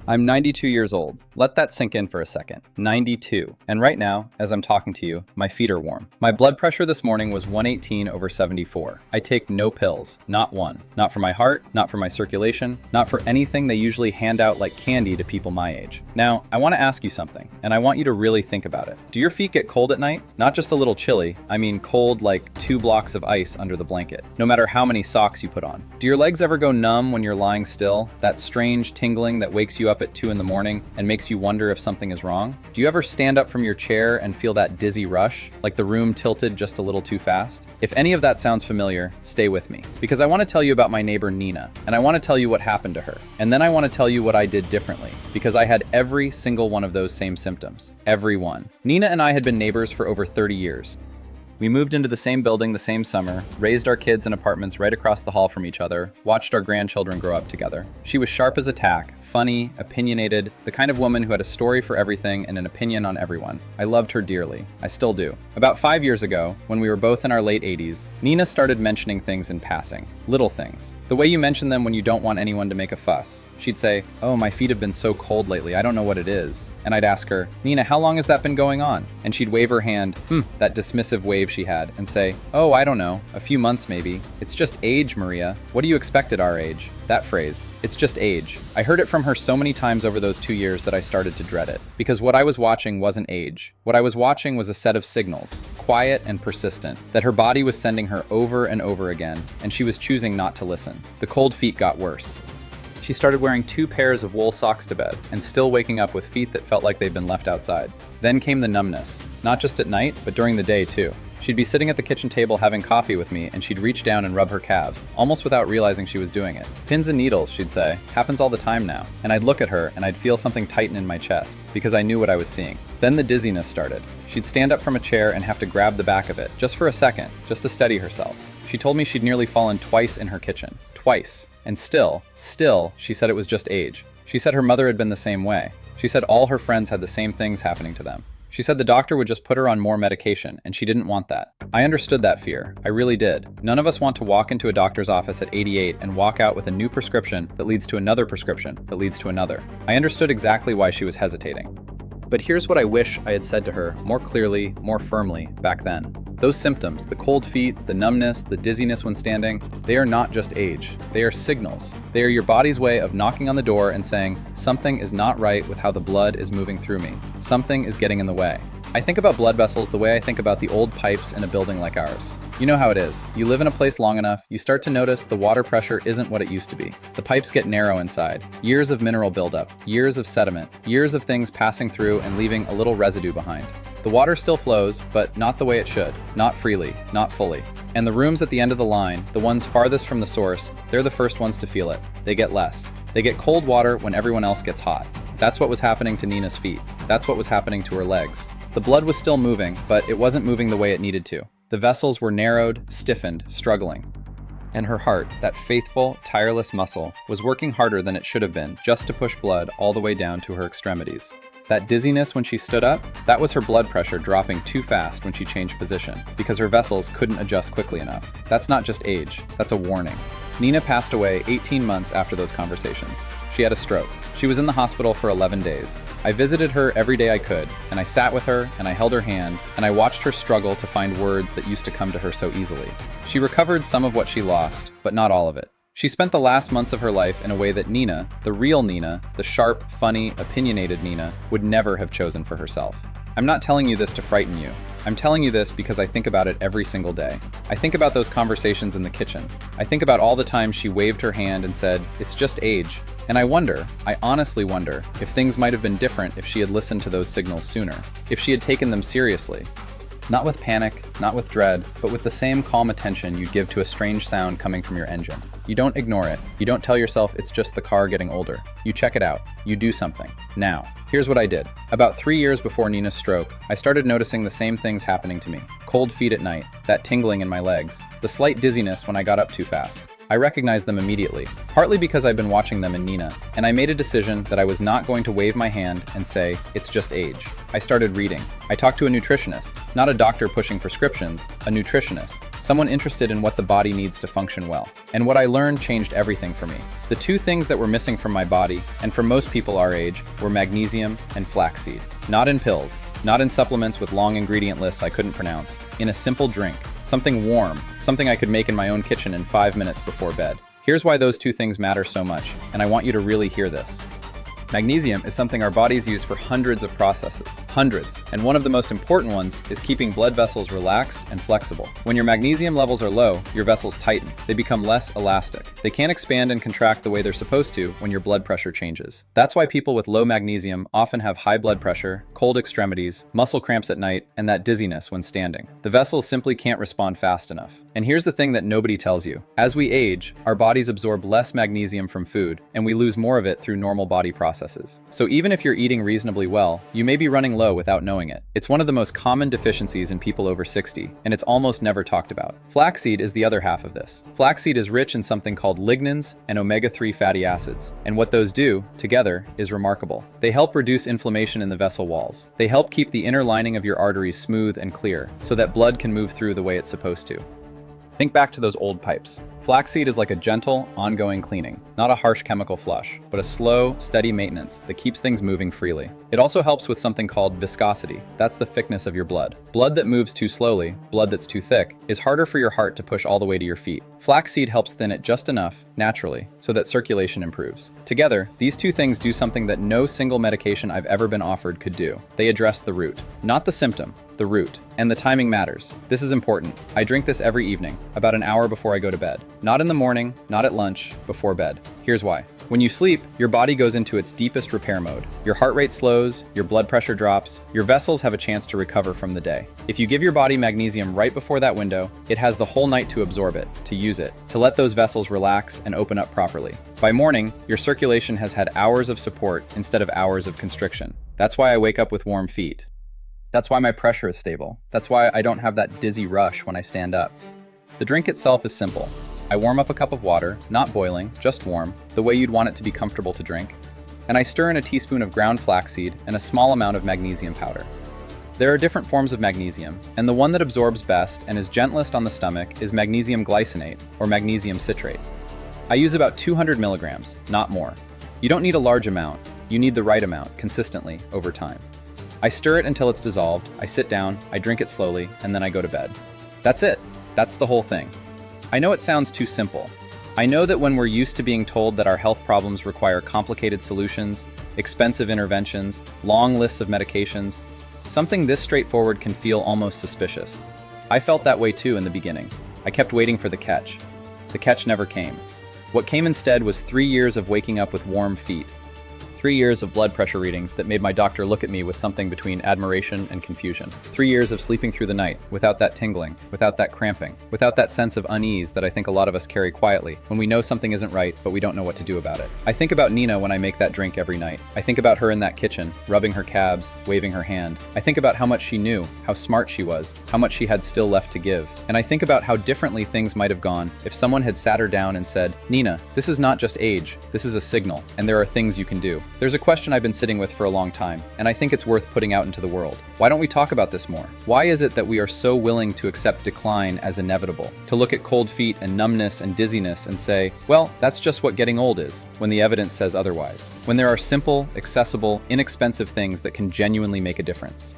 I'm 92 years old. Let that sink in for a second. 92. And right now, as I'm talking to you, my feet are warm. My blood pressure this morning was 118/74. I take no pills, not one. Not for my heart, not for my circulation, not for anything they usually hand out like candy to people my age. Now, I want to ask you something, and I want you to really think about it. Do your feet get cold at night? Not just a little chilly, I mean cold like 2 blocks of ice under the blanket, no matter how many socks you put on. Do your legs ever go numb when you're lying still? That strange tingling that wakes you up at 2 in the morning and makes you wonder if something is wrong? Do you ever stand up from your chair and feel that dizzy rush, like the room tilted just a little too fast? If any of that sounds familiar, stay with me, because I want to tell you about my neighbor Nina, and I want to tell you what happened to her. And then I want to tell you what I did differently, because I had every single one of those same symptoms. Every one. Nina and I had been neighbors for over 30 years. We moved into the same building the same summer, raised our kids in apartments right across the hall from each other, watched our grandchildren grow up together. She was sharp as a tack, funny, opinionated, the kind of woman who had a story for everything and an opinion on everyone. I loved her dearly. I still do. About 5 years ago, when we were both in our late 80s, Nina started mentioning things in passing. Little things. The way you mention them when you don't want anyone to make a fuss. She'd say, "Oh, my feet have been so cold lately, I don't know what it is." And I'd ask her, "Nina, how long has that been going on?" And she'd wave her hand, that dismissive wave she had, and say, "Oh, I don't know, a few months maybe. It's just age, Maria. What do you expect at our age?" That phrase, "it's just age." I heard it from her so many times over those 2 years that I started to dread it. Because what I was watching wasn't age. What I was watching was a set of signals, quiet and persistent, that her body was sending her over and over again, and she was choosing not to listen. The cold feet got worse. She started wearing 2 pairs of wool socks to bed, and still waking up with feet that felt like they'd been left outside. Then came the numbness, not just at night, but during the day too. She'd be sitting at the kitchen table having coffee with me, and she'd reach down and rub her calves, almost without realizing she was doing it. "Pins and needles," she'd say, "happens all the time now." And I'd look at her, and I'd feel something tighten in my chest, because I knew what I was seeing. Then the dizziness started. She'd stand up from a chair and have to grab the back of it, just for a second, just to steady herself. She told me she'd nearly fallen twice in her kitchen. Twice. And still, she said it was just age. She said her mother had been the same way. She said all her friends had the same things happening to them. She said the doctor would just put her on more medication, and she didn't want that. I understood that fear. I really did. None of us want to walk into a doctor's office at 88 and walk out with a new prescription that leads to another prescription that leads to another. I understood exactly why she was hesitating. But here's what I wish I had said to her more clearly, more firmly back then. Those symptoms, the cold feet, the numbness, the dizziness when standing, they are not just age. They are signals. They are your body's way of knocking on the door and saying, something is not right with how the blood is moving through me. Something is getting in the way. I think about blood vessels the way I think about the old pipes in a building like ours. You know how it is. You live in a place long enough, you start to notice the water pressure isn't what it used to be. The pipes get narrow inside. Years of mineral buildup, years of sediment, years of things passing through and leaving a little residue behind. The water still flows, but not the way it should. Not freely, not fully. And the rooms at the end of the line, the ones farthest from the source, they're the first ones to feel it. They get less. They get cold water when everyone else gets hot. That's what was happening to Nina's feet. That's what was happening to her legs. The blood was still moving, but it wasn't moving the way it needed to. The vessels were narrowed, stiffened, struggling. And her heart, that faithful, tireless muscle, was working harder than it should have been just to push blood all the way down to her extremities. That dizziness when she stood up, that was her blood pressure dropping too fast when she changed position, because her vessels couldn't adjust quickly enough. That's not just age, that's a warning. Nina passed away 18 months after those conversations. She had a stroke. She was in the hospital for 11 days. I visited her every day I could, and I sat with her, and I held her hand, and I watched her struggle to find words that used to come to her so easily. She recovered some of what she lost, but not all of it. She spent the last months of her life in a way that Nina, the real Nina, the sharp, funny, opinionated Nina, would never have chosen for herself. I'm not telling you this to frighten you. I'm telling you this because I think about it every single day. I think about those conversations in the kitchen. I think about all the times she waved her hand and said, "It's just age." And I honestly wonder, if things might have been different if she had listened to those signals sooner, if she had taken them seriously. Not with panic, not with dread, but with the same calm attention you'd give to a strange sound coming from your engine. You don't ignore it. You don't tell yourself it's just the car getting older. You check it out. You do something. Now, here's what I did. About 3 years before Nina's stroke, I started noticing the same things happening to me. Cold feet at night, that tingling in my legs, the slight dizziness when I got up too fast. I recognized them immediately, partly because I've been watching them in Nina, and I made a decision that I was not going to wave my hand and say, it's just age. I started reading. I talked to a nutritionist, not a doctor pushing prescriptions, a nutritionist, someone interested in what the body needs to function well. And what I learned changed everything for me. The two things that were missing from my body, and for most people our age, were magnesium and flaxseed. Not in pills, not in supplements with long ingredient lists I couldn't pronounce, in a simple drink. Something warm, something I could make in my own kitchen in 5 minutes before bed. Here's why those two things matter so much, and I want you to really hear this. Magnesium is something our bodies use for hundreds of processes. Hundreds. And one of the most important ones is keeping blood vessels relaxed and flexible. When your magnesium levels are low, your vessels tighten. They become less elastic. They can't expand and contract the way they're supposed to when your blood pressure changes. That's why people with low magnesium often have high blood pressure, cold extremities, muscle cramps at night, and that dizziness when standing. The vessels simply can't respond fast enough. And here's the thing that nobody tells you. As we age, our bodies absorb less magnesium from food, and we lose more of it through normal body processes. So even if you're eating reasonably well, you may be running low without knowing it. It's one of the most common deficiencies in people over 60, and it's almost never talked about. Flaxseed is the other half of this. Flaxseed is rich in something called lignans and omega-3 fatty acids, and what those do, together, is remarkable. They help reduce inflammation in the vessel walls. They help keep the inner lining of your arteries smooth and clear, so that blood can move through the way it's supposed to. Think back to those old pipes. Flaxseed is like a gentle, ongoing cleaning, not a harsh chemical flush, but a slow, steady maintenance that keeps things moving freely. It also helps with something called viscosity. That's the thickness of your blood. Blood that moves too slowly, blood that's too thick, is harder for your heart to push all the way to your feet. Flaxseed helps thin it just enough, naturally, so that circulation improves. Together, these two things do something that no single medication I've ever been offered could do. They address the root, not the symptom, the root. And the timing matters. This is important. I drink this every evening, about an hour before I go to bed. Not in the morning, not at lunch, before bed. Here's why. When you sleep, your body goes into its deepest repair mode. Your heart rate slows, your blood pressure drops, your vessels have a chance to recover from the day. If you give your body magnesium right before that window, it has the whole night to absorb it, to use it, to let those vessels relax and open up properly. By morning, your circulation has had hours of support instead of hours of constriction. That's why I wake up with warm feet. That's why my pressure is stable. That's why I don't have that dizzy rush when I stand up. The drink itself is simple. I warm up a cup of water, not boiling, just warm, the way you'd want it to be comfortable to drink. And I stir in a teaspoon of ground flaxseed and a small amount of magnesium powder. There are different forms of magnesium, and the one that absorbs best and is gentlest on the stomach is magnesium glycinate, or magnesium citrate. I use about 200 milligrams, not more. You don't need a large amount, you need the right amount, consistently, over time. I stir it until it's dissolved, I sit down, I drink it slowly, and then I go to bed. That's it. That's the whole thing. I know it sounds too simple. I know that when we're used to being told that our health problems require complicated solutions, expensive interventions, long lists of medications, something this straightforward can feel almost suspicious. I felt that way too in the beginning. I kept waiting for the catch. The catch never came. What came instead was 3 years of waking up with warm feet. 3 years of blood pressure readings that made my doctor look at me with something between admiration and confusion. 3 years of sleeping through the night, without that tingling, without that cramping, without that sense of unease that I think a lot of us carry quietly, when we know something isn't right, but we don't know what to do about it. I think about Nina when I make that drink every night. I think about her in that kitchen, rubbing her calves, waving her hand. I think about how much she knew, how smart she was, how much she had still left to give. And I think about how differently things might have gone if someone had sat her down and said, Nina, this is not just age, this is a signal, and there are things you can do. There's a question I've been sitting with for a long time, and I think it's worth putting out into the world. Why don't we talk about this more? Why is it that we are so willing to accept decline as inevitable? To look at cold feet and numbness and dizziness and say, well, that's just what getting old is, when the evidence says otherwise. When there are simple, accessible, inexpensive things that can genuinely make a difference.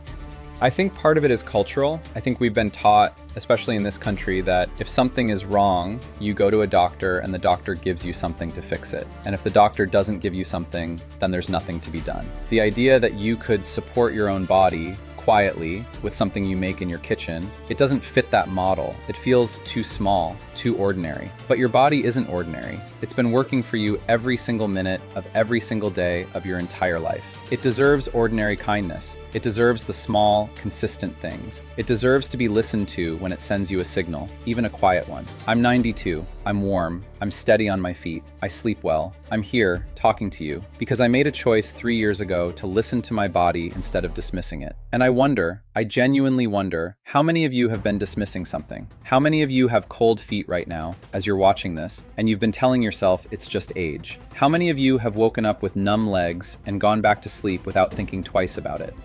I think part of it is cultural. I think we've been taught, especially in this country, that if something is wrong, you go to a doctor and the doctor gives you something to fix it. And if the doctor doesn't give you something, then there's nothing to be done. The idea that you could support your own body quietly with something you make in your kitchen, it doesn't fit that model. It feels too small, too ordinary. But your body isn't ordinary. It's been working for you every single minute of every single day of your entire life. It deserves ordinary kindness. It deserves the small, consistent things. It deserves to be listened to when it sends you a signal, even a quiet one. I'm 92. I'm warm. I'm steady on my feet. I sleep well. I'm here, talking to you, because I made a choice 3 years ago to listen to my body instead of dismissing it. And I genuinely wonder, how many of you have been dismissing something? How many of you have cold feet right now as you're watching this, and you've been telling yourself it's just age? How many of you have woken up with numb legs and gone back to sleep without thinking twice about it?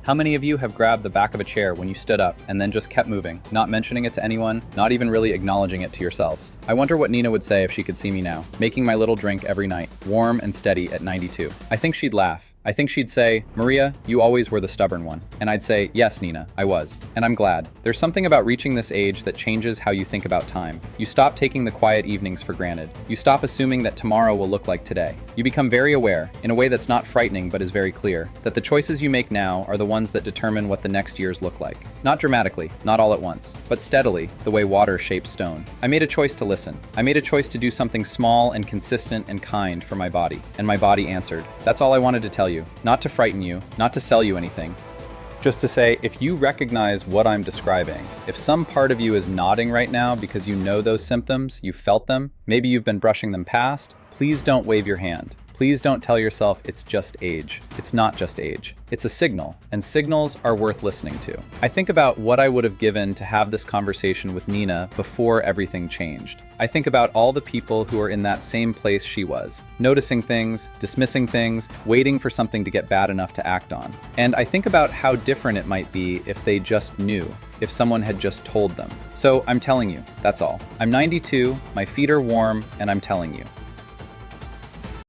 How many of you have grabbed the back of a chair when you stood up and then just kept moving, not mentioning it to anyone, not even really acknowledging it to yourselves? I wonder what Nina would say if she could see me now, making my little drink every night, warm and steady at 92. I think she'd laugh. I think she'd say, "Maria, you always were the stubborn one." And I'd say, "Yes, Nina, I was. And I'm glad." There's something about reaching this age that changes how you think about time. You stop taking the quiet evenings for granted. You stop assuming that tomorrow will look like today. You become very aware, in a way that's not frightening but is very clear, that the choices you make now are the ones that determine what the next years look like. Not dramatically, not all at once, but steadily, the way water shapes stone. I made a choice to listen. I made a choice to do something small and consistent and kind for my body. And my body answered. That's all I wanted to tell you. Not to frighten you, not to sell you anything. Just to say, if you recognize what I'm describing, if some part of you is nodding right now because you know those symptoms, you felt them, maybe you've been brushing them past, please don't wave your hand. Please don't tell yourself it's just age. It's not just age. It's a signal, and signals are worth listening to. I think about what I would have given to have this conversation with Nina before everything changed. I think about all the people who are in that same place she was, noticing things, dismissing things, waiting for something to get bad enough to act on. And I think about how different it might be if they just knew, if someone had just told them. So I'm telling you, that's all. I'm 92, my feet are warm, and I'm telling you.